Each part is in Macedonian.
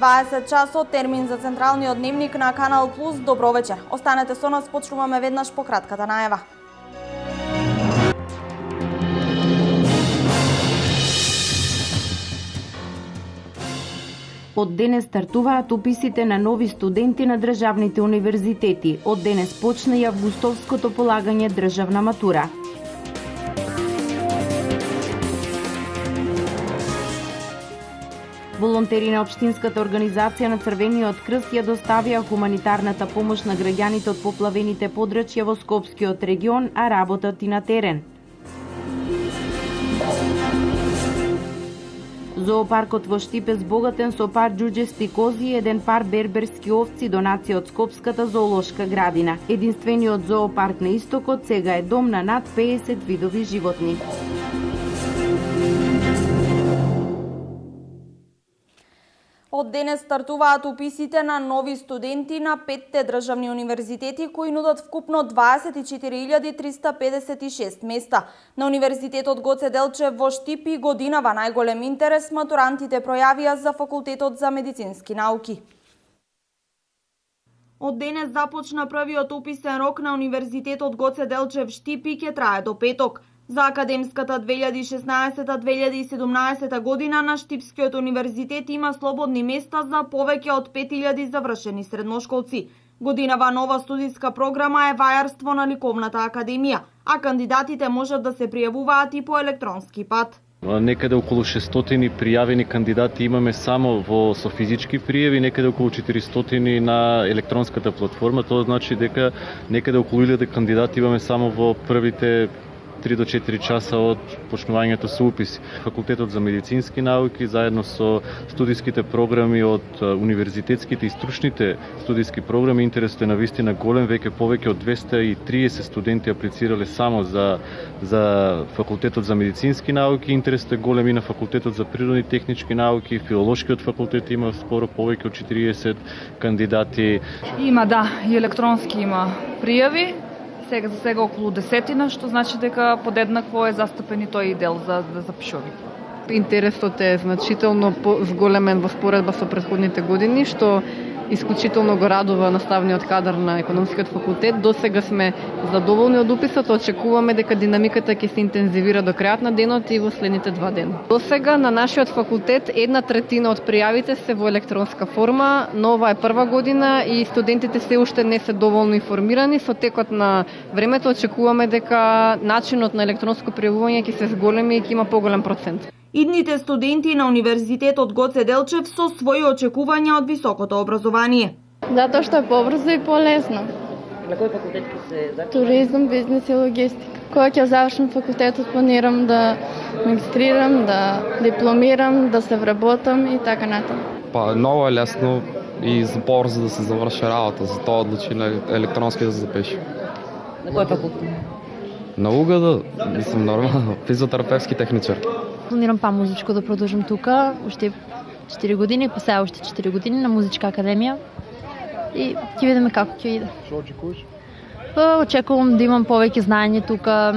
20 часот, термин за централниот дневник на Канал Плюс. Добро вечер. Останете со нас, почнуваме веднаш по кратката најава. Од денес стартуваат уписите на нови студенти на државните универзитети. Од денес почна и августовското полагање државна матура. Волонтери на Општинската организација на Црвениот крст ја доставија хуманитарната помош на граѓаните од поплавените подрачја во Скопскиот регион, а работат и на терен. Зоопаркот во Штип е збогатен со пар џуџести кози и еден пар берберски овци, донација од Скопската зоолошка градина. Единствениот зоопарк на Истокот сега е дом на над 50 видови животни. Од денес стартуваат уписите на нови студенти на 5 државни универзитети кои нудат вкупно 24.356 места. На Универзитетот Гоце Делчев во Штип и годинава најголем интерес матурантите пројавија за Факултетот за медицински науки. Од денес започна првиот уписен рок на Универзитетот Гоце Делчев Штип и ќе трае до петок. За академската 2016-2017 година на Штипскиот универзитет има слободни места за повеќе од 5000 завршени средношколци. Годинава нова студиска програма е вајарство на Ликовната академија, а кандидатите можат да се пријавуваат и по електронски пат. Некаде околу 600 пријавени кандидати имаме само со физички пријави, некаде околу 400 на електронската платформа. Тоа значи дека некаде околу 1000 кандидати имаме само во првите 3 до 4 часа од почнувањето со уписи. Факултетот за медицински науки заедно со студиските програми од универзитетските и стручните студиски програми, интересот е навистина голем, веќе повеќе од 230 студенти аплицирале само за Факултетот за медицински науки, интересот е голем и на Факултетот за природни технички науки, Филолошкиот факултет има скоро повеќе од 40 кандидати. Има, да, и електронски има пријави. За сега околу 10, што значи дека подеднакво е застапен и тој дел за запишови. Интересот е значително зголемен во споредба со претходните години, што исклучително го радува наставниот кадар на економскиот факултет. До сега сме задоволни од уписот, очекуваме дека динамиката ќе се интензивира до крајот на денот и во следните 2 дена. До сега на нашиот факултет 1/3 од пријавите се во електронска форма, но ова е прва година и студентите се уште не се доволно информирани. Со текот на времето очекуваме дека начинот на електронско пријавување ќе се зголеми и ќе има поголем процент. Идните студенти на Универзитетот Гоце Делчев со своји очекувања од високото образование. Затоа што е побрзо и полесно. На кој факултет ќе се запишеш? Туризм, бизнес и логистика. Кога ќе завршам факултетот, планирам да магистрирам, да дипломирам, да се вработам и така натаму. Много е лесно и побрзо да се заврши работа, затоа одлучи на електронски да се запише. На кој факултет? На УГД, мислам нормално, физиотерапевски техничар. Планирам музичко да продолжам тука, уште 4 години, па сега уште 4 години на музичка академија и ќе видиме како ќе иде. Што очекуваш? Очекувам да имам повеќе знаење тука,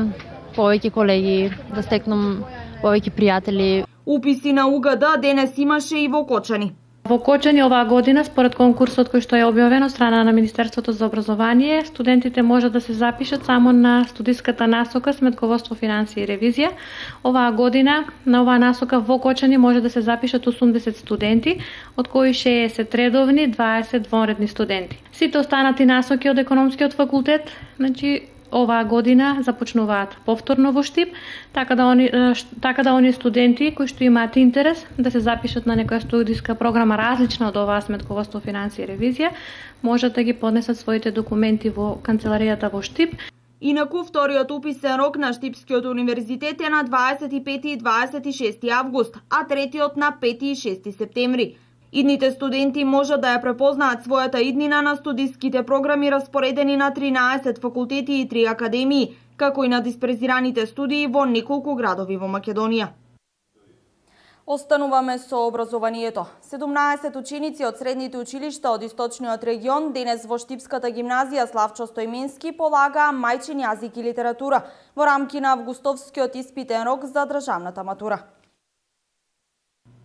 повеќе колеги, да стекнам повеќе пријатели. Уписи на УГД денес имаше и во Кочани. Во Кочани оваа година, според конкурсот кој што е објавен од страна на Министерството за образование, студентите можат да се запишат само на студиската насока Сметководство, финансии и ревизија. Оваа година на оваа насока во Кочани може да се запишат 80 студенти, од кои 60 редовни, 20 вонредни студенти. Сите останати насоки од економскиот факултет, значи оваа година започнуваат повторно во Штип, така да оние студенти кои што имаат интерес да се запишат на некоја студиска програма различна од оваа Сметководство, финансии и ревизија, можат да ги поднесат своите документи во канцеларијата во Штип. Инаку вториот уписен рок на Штипскиот универзитет е на 25 и 26 август, а третиот на 5 и 6 септември. Идните студенти можат да ја препознаат својата иднина на студиските програми распоредени на 13 факултети и 3 академии, како и на диспрезираните студии во неколку градови во Македонија. Остануваме со образованието. 17 ученици од средните училишта од источниот регион денес во Штипската гимназија Славчо Стојменски полагаа мајчин јазик и литература во рамки на августовскиот испитен рок за државната матура.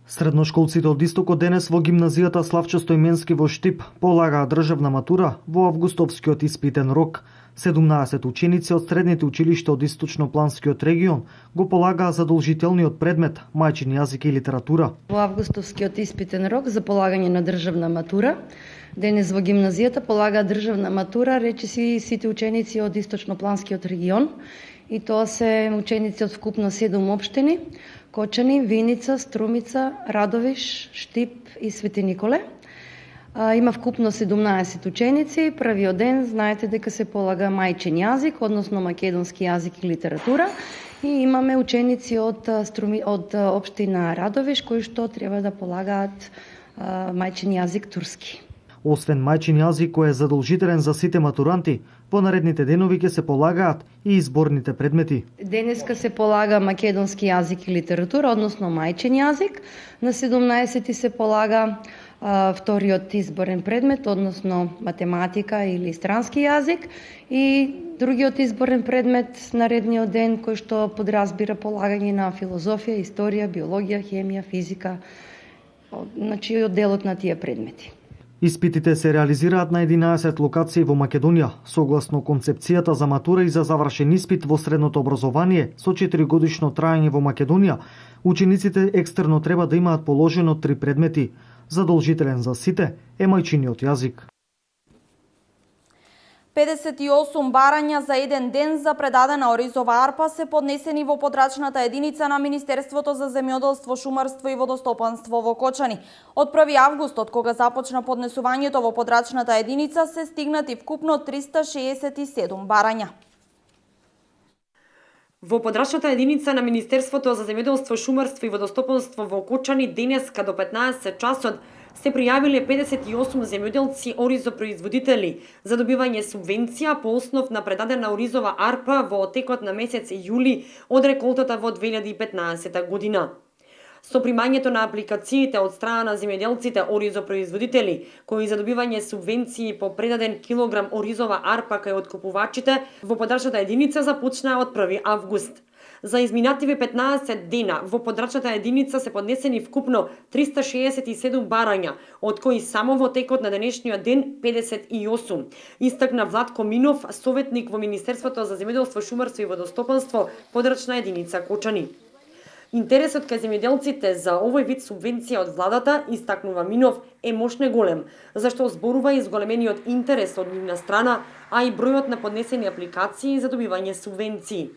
Средношколците од Истокот денес во гимназијата Славчо Стојменски во Штип полагаа државна матура во августовскиот испитен рок. 17 ученици од средните училишта од Источнопланскиот регион го полагаа задолжителниот предмет мајчин јазик и литература. Во августовскиот испитен рок за полагање на државна матура, денес во гимназијата полагаа државна матура речиси сите ученици од Источнопланскиот регион, и тоа се ученици од вкупно 7 општини: Кочани, Виница, Струмица, Радовиш, Штип и Свети Николе. Има вкупно 17 ученици. Првиот ден знаете дека се полага мајчин јазик, односно македонски јазик и литература, и имаме ученици од општина Радовиш кои што треба да полагаат мајчин јазик турски. Освен мајчин јазик кој е задолжителен за сите матуранти, во наредните денови ќе се полагаат и изборните предмети. Денеска се полага македонски јазик и литература, односно мајчин јазик. На 17 се полага вториот изборен предмет, односно математика или странски јазик, и другиот изборен предмет наредниот ден кој што подразбира полагање на филозофија, историја, биологија, хемија, физика, значи од делот на тие предмети. Испитите се реализираат на 11 локации во Македонија, согласно концепцијата за матура и за завршен испит во средното образование со 4-годишно траење во Македонија. Учениците екстерно треба да имаат положено 3 предмети. Задолжителен за сите е мајчиниот јазик. 58 барања за еден ден за предадена оризова арпа се поднесени во подрачната единица на Министерството за земјоделство, шумарство и водостопанство во Кочани. Од 1 август, од кога започна поднесувањето во подрачната единица, се стигнати вкупно 367 барања. Во подрачната единица на Министерството за земјоделство, шумарство и водостопанство во Кочани денеска до 15 часот се пријавиле 58 земјоделци оризопроизводители за добивање субвенција по основ на предадена оризова арпа во текот на месец јули од реколтата во 2015 година. Со примањето на апликациите од страна на земјоделците оризопроизводители кои за добивање субвенции по предаден килограм оризова арпа кај откупувачите во подрачната единица започнаа од 1 август. За изминативе 15 дена во подрачната единица се поднесени вкупно 367 барања, од кои само во текот на денешниот ден 58. Истакна Владко Минов, советник во Министерството за земјоделство, шумарство и водостопанство, подрачна единица Кочани. Интересот кај земјоделците за овој вид субвенција од владата, истакнува Минов, е мошне голем, зашто зборува и зголемениот интерес од нивна страна, а и бројот на поднесени апликации за добивање субвенции.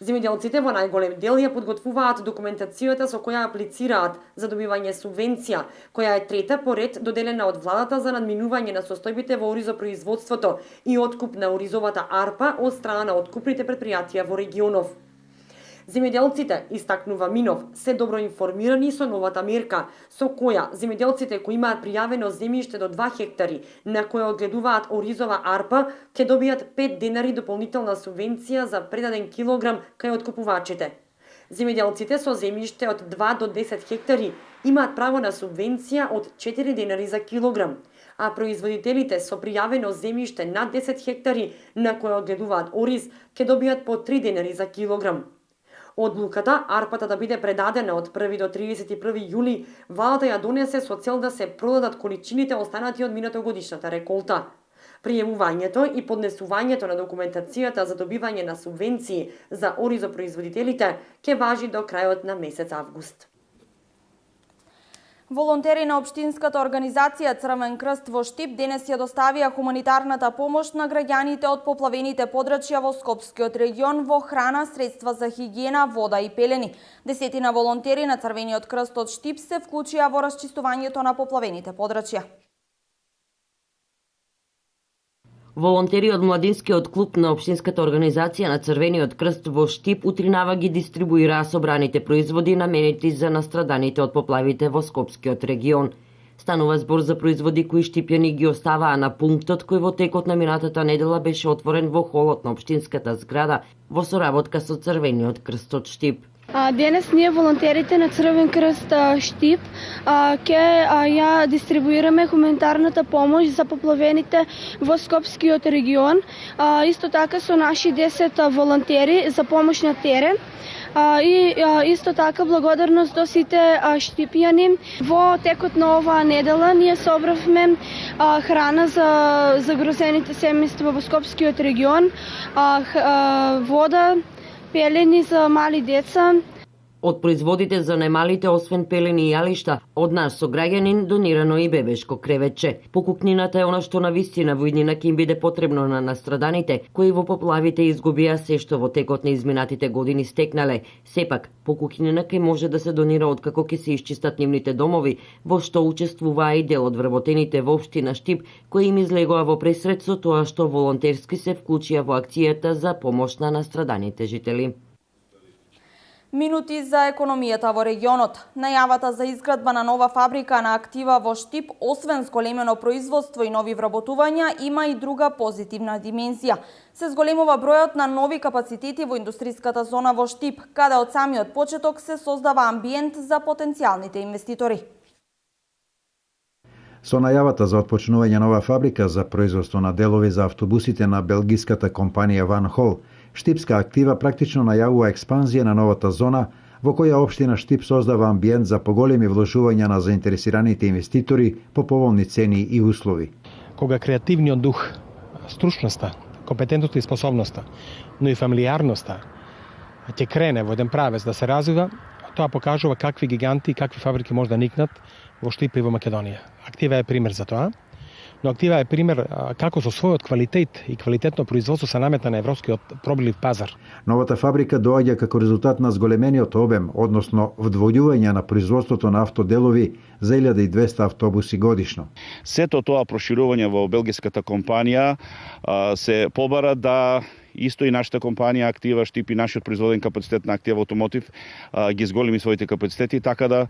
Земјоделците во најголем дел ја подготвуваат документацијата со која аплицираат за добивање субвенција, која е трета по ред доделена од владата за надминување на состојбите во оризопроизводството и откуп на оризовата арпа од страна на откупните предпријатија во регионов. Земјоделците, истакнува Минов, се добро информирани со новата мерка, со која земјоделците кои имаат пријавено земјиште до 2 хектари, на која одгледуваат оризова арпа, ќе добијат 5 денари дополнителна субвенција за предаден килограм кај откупувачите. Земјоделците со земјиште од 2 до 10 хектари имаат право на субвенција од 4 денари за килограм, а производителите со пријавено земјиште над 10 хектари, на која одгледуваат ориз, ќе добијат по 3 денари за килограм. Одлуката арпата да биде предадена од 1 до 31 јули, владата ја донесе со цел да се продадат количините останати од минатогодишната реколта. Пријавувањето и поднесувањето на документацијата за добивање на субвенции за оризопроизводителите ќе важи до крајот на месец август. Волонтери на Општинската организација Црвен крст во Штип денес ја доставија хуманитарната помош на граѓаните од поплавените подрачја во Скопскиот регион во храна, средства за хигиена, вода и пелени. Десетина волонтери на Црвениот крст од Штип се вклучија во расчистувањето на поплавените подрачја. Волонтери од младинскиот клуб на Општинската организација на Црвениот крст во Штип утринава ги дистрибуираа собраните производи наменети за настраданите од поплавите во Скопскиот регион. Станува збор за производи кои штипјани ги оставаа на пунктот кој во текот на минатата недела беше отворен во холот на Општинската зграда во соработка со Црвениот крст од Штип. Денес ние волонтерите на Црвен крст Штип ќе ја дистрибуираме хуманитарната помош за поплавените во Скопскиот регион. Исто така со наши 10 волонтери за помош на терен. И исто така благодарност до сите штипјани. Во текот на оваа недела ние собравме храна за загрозените семејства во Скопскиот регион, вода, пелени за мали деца. Од производите за најмалите, освен пелени и јалишта, од наш сограѓанин донирано и бебешко кревече. Покукнината е она што на вистина во иднина ќе им биде потребно на настраданите, кои во поплавите изгубија се што во текот на изминатите години стекнале. Сепак, покукнина ќе може да се донира откако ќе се исчистат нивните домови, во што учествуваа и дел од вработените во општина Штип, кои им излегоа во пресрет со тоа што волонтерски се вклучија во акцијата за помош на настраданите жители. Минути за економијата во регионот. Најавата за изградба на нова фабрика на актива во Штип, освен зголемено производство и нови вработувања, има и друга позитивна димензија. Се зголемува бројот на нови капацитети во индустриската зона во Штип, каде од самиот почеток се создава амбиент за потенцијалните инвеститори. Со најавата за отпочнување нова фабрика за производство на делови за автобусите на белгиската компанија Ван Хол, Штипска актива практично најавува експанзија на новата зона, во која општина Штип создава амбиент за поголеми вложувања на заинтересираните инвеститори по поволни цени и услови. Кога креативниот дух, стручноста, компетентноста и способноста, но и фамилијарноста ќе крене во еден правец да се развива, тоа покажува какви гиганти и какви фабрики може да никнат во Штип и во Македонија. Актива е пример за тоа. Но актива е пример како со својот квалитет и квалитетно производство се наметна на европскиот пробилив пазар. Новата фабрика доаѓа како резултат на зголемениот обем, односно вдвојување на производството на автоделови за 1200 автобуси годишно. Сето тоа проширување во белгиската компанија се побара да исто и нашата компанија Актива Штип и нашиот производен капацитет на Актива Автомотив ги зголеми своите капацитети, така да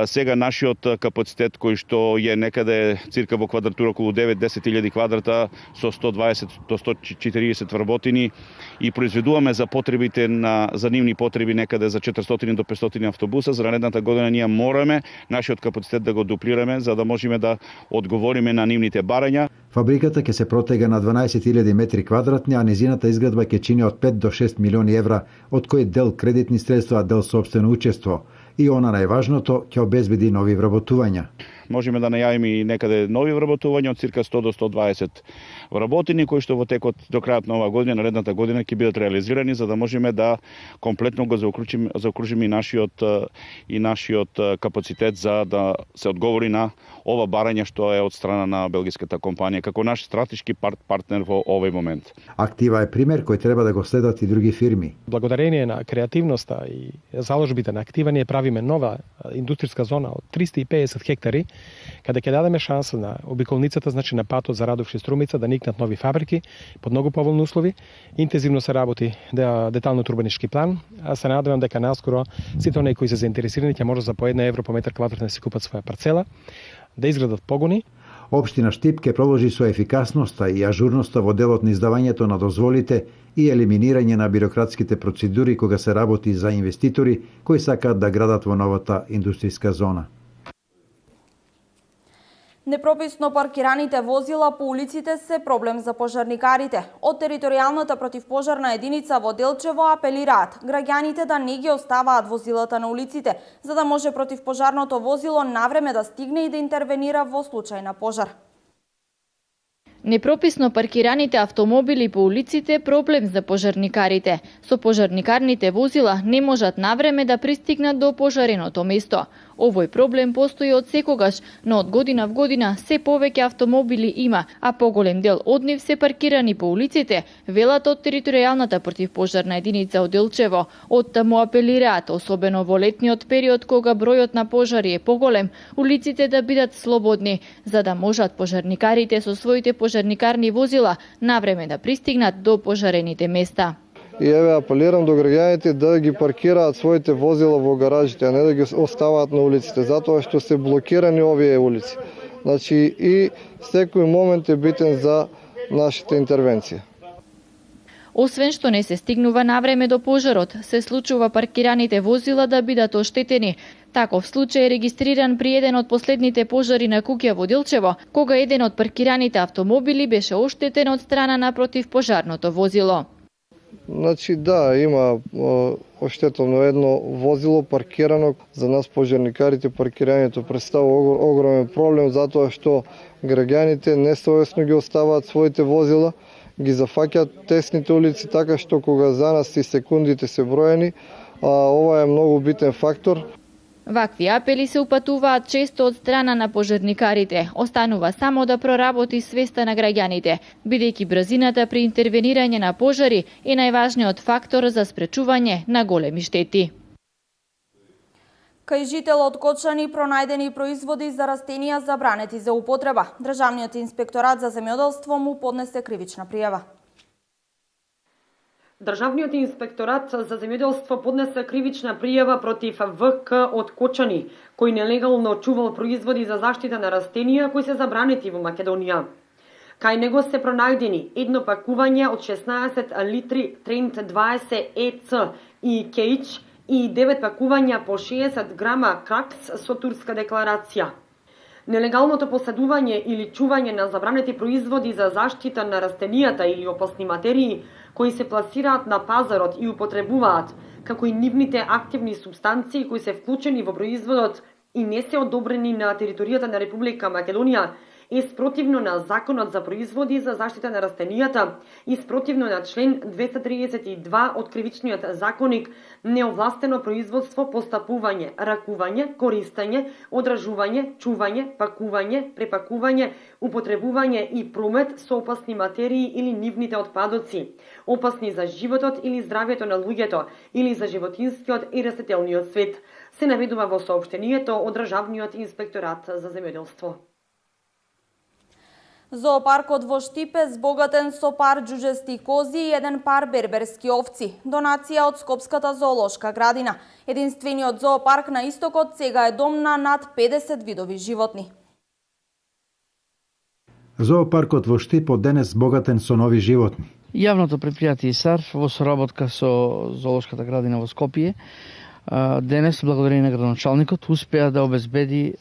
сега нашиот капацитет кој што е некаде цирка во квадратура околу 9-10.000 квадрата со 120 до 140 вработени и произведуваме за потребите за нивни потреби некаде за 400 до 500 автобуса. За наредната година ние мораме нашиот капацитет да го дуплираме за да можеме да одговориме на нивните барања. Фабриката ќе се протега на 12.000 метри квадратни, а низината изградба ќе чини од 5 до 6 милиони евра, од кои дел кредитни средства, а дел собствено учество. И она најважното, ќе обезбеди нови вработувања. Можеме да најавиме и некаде нови вработувања од цирка 100 до 120 вработени, кои што во текот до крајот на оваа година, наредната година ќе бидат реализирани за да можеме да комплетно го заокружиме и нашиот капацитет за да се одговори на ова барање што е од страна на белгиската компанија како наш стратешки партнер во овој момент. Актива е пример кој треба да го следат и други фирми. Благодарение на креативноста и заложбите на Актива ние правиме нова индустријска зона од 350 хектари, каде ќе дадеме шанса на обиколницата, значи на патот за Радовши Струмица да никнат нови фабрики под многу поволни услови. Интензивно се работи деталниот урбанички план, а се надевам дека наскоро сите оние кои се заинтересирани ќе може за по 1 евро по метар квадратен да си купат своја парцела, да изградат погони. Општина Штип ќе продолжи со ефикасноста и ажурноста во делот на издавањето на дозволите и елиминирање на бирократските процедури кога се работи за инвеститори кои сакаат да градат во новата индустријска зона. Непрописно паркираните возила по улиците се проблем за пожарникарите. Од територијалната противпожарна единица во Делчево апелираат граѓаните да не ги оставаат возилата на улиците, за да може противпожарното возило навреме да стигне и да интервенира во случај на пожар. Непрописно паркираните автомобили по улиците проблем за пожарникарите. Со пожарникарните возила не можат навреме да пристигнат до пожареното место. Овој проблем постои од секогаш, но од година в година се повеќе автомобили има, а поголем дел од нив се паркирани по улиците, велат од територијалната противпожарна единица од Делчево. Оттаму апелираат, особено во летниот период кога бројот на пожари е поголем, улиците да бидат слободни, за да можат пожарникарите со своите пожарникарни возила навреме да пристигнат до пожарените места. И еве апелирам до граѓаните да ги паркираат своите возила во гаражите, а не да ги оставаат на улиците, затоа што се блокирани овие улици. Значи и секој момент е битен за нашата интервенција. Освен што не се стигнува навреме до пожарот, се случува паркираните возила да бидат оштетени. Таков случај е регистриран при еден од последните пожари на куќа во Делчево, кога еден од паркираните автомобили беше оштетен од страна на противпожарното возило. Значи да, има оштетено едно возило паркирано. За нас пожарникарите паркирањето представува огромен проблем затоа што граѓаните несовесно ги оставаат своите возила, ги зафаќаат тесните улици така што кога за нас и секундите се броени, ова е многу битен фактор. Вакви апели се упатуваат често од страна на пожарникарите. Останува само да проработи свеста на граѓаните, бидејќи брзината при интервенирање на пожари е најважниот фактор за спречување на големи штети. Кај жител од Кочани пронајдени производи за растенија забранети за употреба. Државниот инспекторат за земјоделство му поднесе кривична пријава. Државниот инспекторат за земјоделство поднесе кривична пријава против ВК од Кочани, кој нелегално чувал производи за заштита на растенија кои се забранети во Македонија. Кај него се пронајдени едно пакување од 16 литри Трент 20 ЕЦ и Кейч и 9 пакувања по 60 грама кракс со турска декларација. Нелегалното поседување или чување на забранети производи за заштита на растенијата или опасни материи кои се пласираат на пазарот и употребуваат, како и нивните активни субстанции кои се вклучени во производот и не се одобрени на територијата на Република Македонија, е спротивно на Законот за производи за заштита на растенијата и спротивно на член 232 од Кривичниот законник, неовластено производство, постапување, ракување, користење, одражување, чување, пакување, препакување, употребување и промет со опасни материи или нивните отпадоци, опасни за животот или здравјето на луѓето или за животинскиот и растителниот свет, се наведува во соопштението од Државниот инспекторат за земјоделство. Зоопаркот во Штип е збогатен со пар џуџести кози и еден пар берберски овци. Донација од Скопската зоолошка градина. Единствениот зоопарк на истокот сега е дом на над 50 видови животни. Зоопаркот во Штип од денес збогатен со нови животни. Јавното предпријатие САР во соработка со Зоолошката градина во Скопје денес, благодарение на градоначалникот, успеа да обезбеди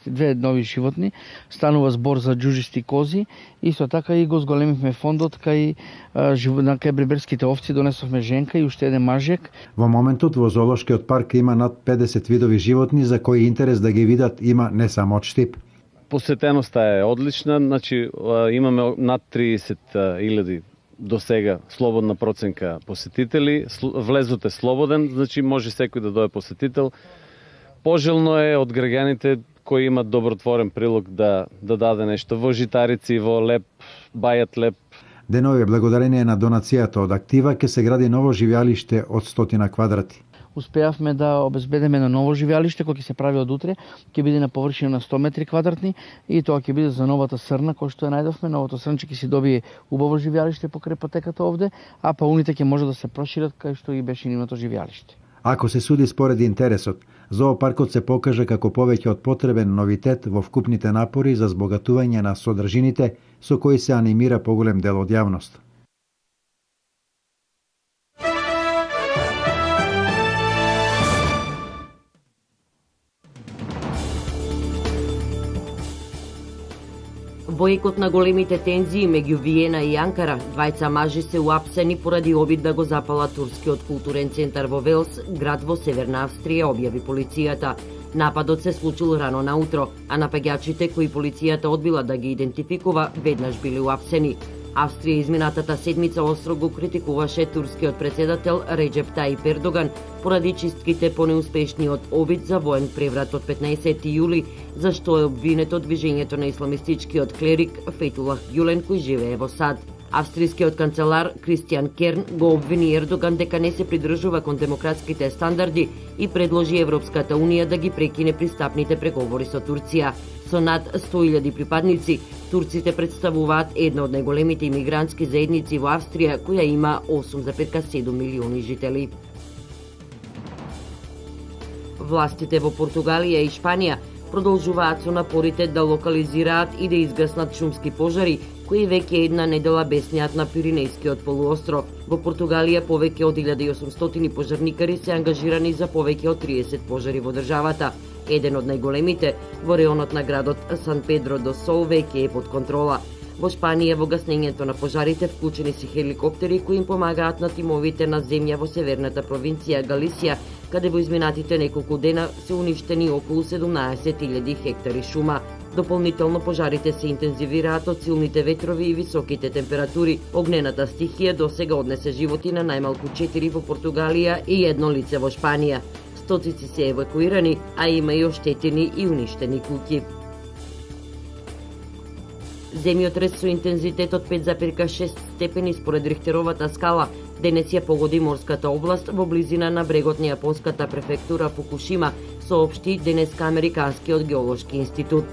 две нови животни. Станува збор за џуџисти кози, исто така и го зголемивме фондот кај бриберските овци, донесовме женка и уште еден мажјак. Во моментот во Зоолошкиот парк има над 50 видови животни за кои интерес да ги видат има не само од Штип. Посетеноста е одлична, значи имаме над 30.000 до сега слободна проценка посетители. Влезот е слободен, значи може секој да дое посетител. Пожелно е од граѓаните кои имат добротворен прилог да даде нешто во житарици, во леп, бајат леп. Денови благодарение на донацијата од Актива ќе се гради ново живеалиште од 100 квадрати. Успеавме да обезбедиме на ново живеалиште кој ќе се прави од утре, ќе биде на површина на 100 метри квадратни и тоа ќе биде за новата Срна кој што ја најдовме. Новото Срнче ќе си добие убаво живеалиште покрај патеката овде, а пауните ќе може да се прошират кај што и беше нивното живеалиште. Ако се суди според интересот, зоопаркот се покажа како повеќе од потребен новитет во вкупните напори за збогатување на содржините со кои се анимира поголем дел од јавност. Во екот на големите тензии меѓу Виена и Анкара, двајца мажи се уапсени поради обид да го запалат турскиот културен центар во Велс, град во Северна Австрија, објави полицијата. Нападот се случил рано наутро, а напаѓачите кои полицијата одбила да ги идентификува, веднаш били уапсени. Австрија изминатата седмица остро го критикуваше турскиот председател Реџеп Тајип Ердоган поради чистките по неуспешниот обид за воен преврат од 15 јули, за што е обвинет од движењето на исламистичкиот клерик Фетулах Гюлен кој живее во САД. Австријскиот канцелар Кристијан Керн го обвини Ердоган дека не се придржува кон демократските стандарди и предложи Европската Унија да ги прекине пристапните преговори со Турција. Со над 100.000 припадници, турците представуваат една од најголемите имигрантски заедници во Австрија, која има 8,7 милиони жители. Властите во Португалија и Шпанија продолжуваат со напорите да локализираат и да изгаснат шумски пожари, кои веќе една недела беснеат на Пиринејскиот полуостров. Во Португалија повеќе од 1800 пожарникари се ангажирани за повеќе од 30 пожари во државата. Еден од најголемите во реонот на градот Сан Педро до Сол веќе е под контрола. Во Шпанија во гаснењето на пожарите вклучени се хеликоптери кои им помагаат на тимовите на земја во северната провинција Галисија, каде во изминатите неколку дена се уништени околу 17.000 хектари шума. Дополнително пожарите се интензивираат од силните ветрови и високите температури. Огнената стихија досега однесе животи на најмалку 4 во Португалија и 1 лице во Шпанија. Стоцици се евакуирани, а има и оштетени и уништени куќи. Земјотрес со интензитет од 5,6 степени според Рихтеровата скала денес ја погоди морската област во близина на брегот на јапонската префектура Фукушима, соопшти денеска Американскиот геолошки институт.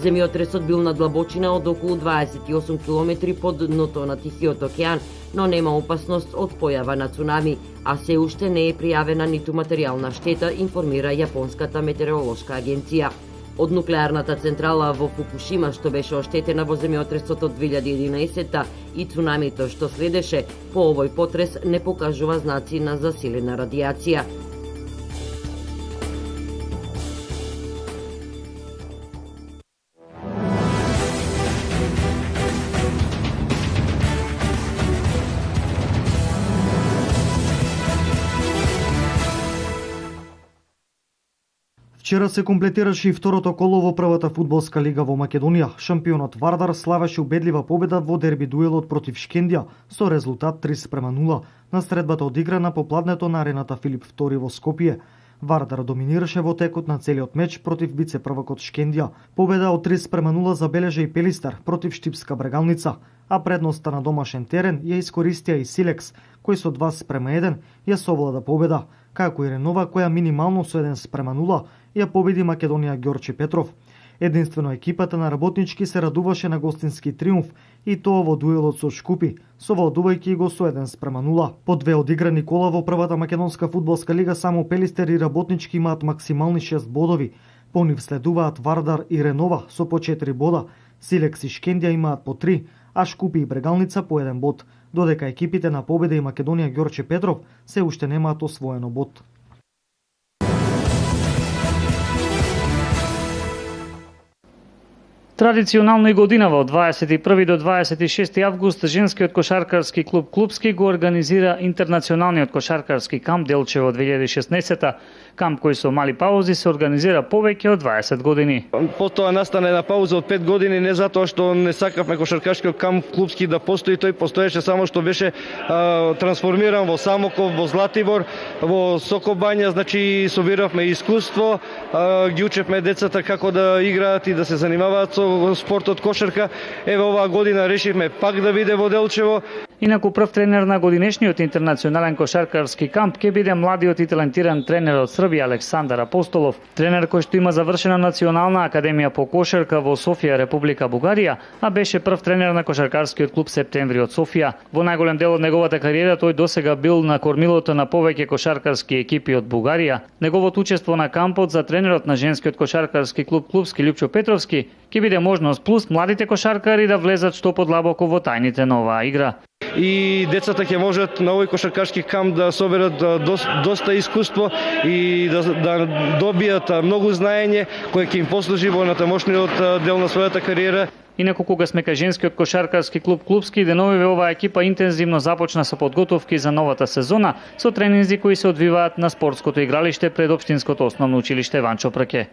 Земјотресот бил на длабочина од околу 28 км под дното на Тихиот океан, но нема опасност од појава на цунами, а се уште не е пријавена ниту материјална штета, информира Јапонската метеоролошка агенција. Од нуклеарната централа во Фукушима, што беше оштетена во земјотресот од 2011 и цунамито што следеше, по овој потрес не покажува знаци на засилена радијација. Вчера се комплетираше и второто коло во првата фудбалска лига во Македонија. Шампионот Вардар славеше убедлива победа во дерби дуелот против Шкендија со резултат 3:0 на средбата одиграна по пладнето на арената Филип II во Скопје. Вардар доминираше во текот на целиот меч против вице-првакот Шкендија. Победа од 3:0 забележа и Пелистер против Штипска Брегалница, а предноста на домашен терен ја искористија и Силекс, кој со 2:1 ја совлада победа, како и Ренова која минимално со 1:0 ја победи Македонија Ѓорче Петров. Единствено екипата на Работнички се радуваше на гостински триумф и тоа во дуелот со Шкупи, совладувајќи го со 1:0. По две одиграни кола во првата македонска фудбалска лига само Пелистер и Работнички имаат максимални 6 бодови. По нив следуваат Вардар и Ренова со по 4 бода, Силекс и Шкендија имаат по 3, а Шкупи и Брегалница по 1 бод, додека екипите на Победа и Македонија Ѓорче Петров се уште немаат освоено бод. Традиционално и годинава од 21 до 26 август женскиот кошаркарски клуб Клупски го организира интернационалниот кошаркарски камп Делчево 2016, камп кој со мали паузи се организира повеќе од 20 години. Потоа настана една пауза од 5 години не затоа што не сакавме кошаркарскиот камп Клупски да постои, тој постоеше само што беше трансформиран во Самоков, во Златибор, во Сокобања, значи собиравме искуство, ги учевме децата како да играат и да се занимаваат со спортот кошарка. Еве оваа година решивме пак да биде во Делчево. Инаку прв тренер на годинешниот интернационален кошаркарски камп ќе биде младиот и талентиран тренер од Србија Александар Апостолов, тренер кој што има завршена Национална академија по кошарка во Софија, Република Бугарија, а беше прв тренер на кошаркарскиот клуб Септември од Софија. Во најголем дел од неговата кариера тој досега бил на кормилото на повеќе кошаркарски екипи од Бугарија. Неговото учество на кампот за тренерот на женскиот кошаркарски клуб Клупски Лјупчо Петровски ќе биде можност плюс младите кошаркари да влезат што подлабоко во тајните на оваа игра. И децата ќе можат на овој кошаркарски камп да соберат доста искуство и да добијат многу знаење кое ќе им послужи во натамошниот дел на својата кариера. Инаку кога сме кај женскиот кошаркарски клуб Клупски, деновиве оваа екипа интензивно започна со подготовки за новата сезона со тренинзи кои се одвиваат на спортското игралиште пред општинското основно училиште Ванчо Праке.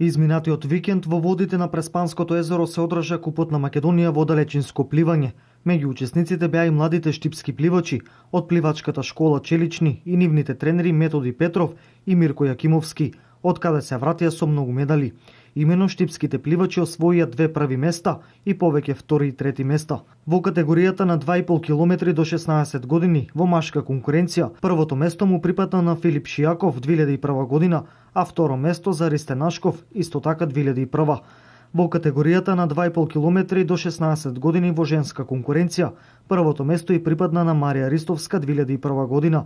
Изминатиот викенд во водите на Преспанското езеро се одржа Купот на Македонија во далечинско пливање. Меѓу учесниците беа и младите штипски пливачи од пливачката школа Челични и нивните тренери Методи Петров и Мирко Јакимовски, од каде се вратија со многу медали. Имено штипските пливачи освоија 2 први места и повеќе втори и трети места. Во категоријата на 2,5 км до 16 години во машка конкуренција, првото место му припадна на Филип Шијаков 2001 година, а второ место за Ристе Нашков исто така 2001. Во категоријата на 2,5 км до 16 години во женска конкуренција, првото место и припадна на Марија Ристовска 2001 година.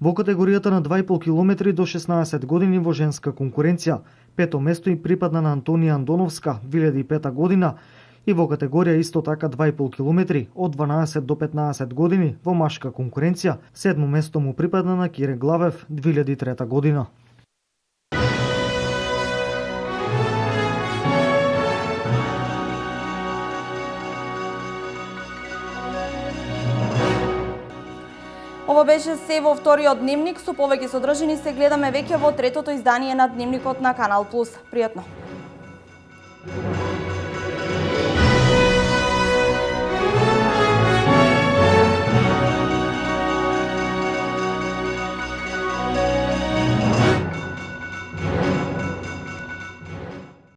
Во категоријата на 2,5 км до 16 години во женска конкуренција, пето место и припадна на Антонија Андоновска 2005 година и во категорија исто така 2,5 км од 12 до 15 години во машка конкуренција, седмо место му припадна на Кире Главев 2003 година. беше се во вториот дневник, со повеќе содржини се гледаме веќе во третото издание на дневникот на Канал Плюс. Пријатно!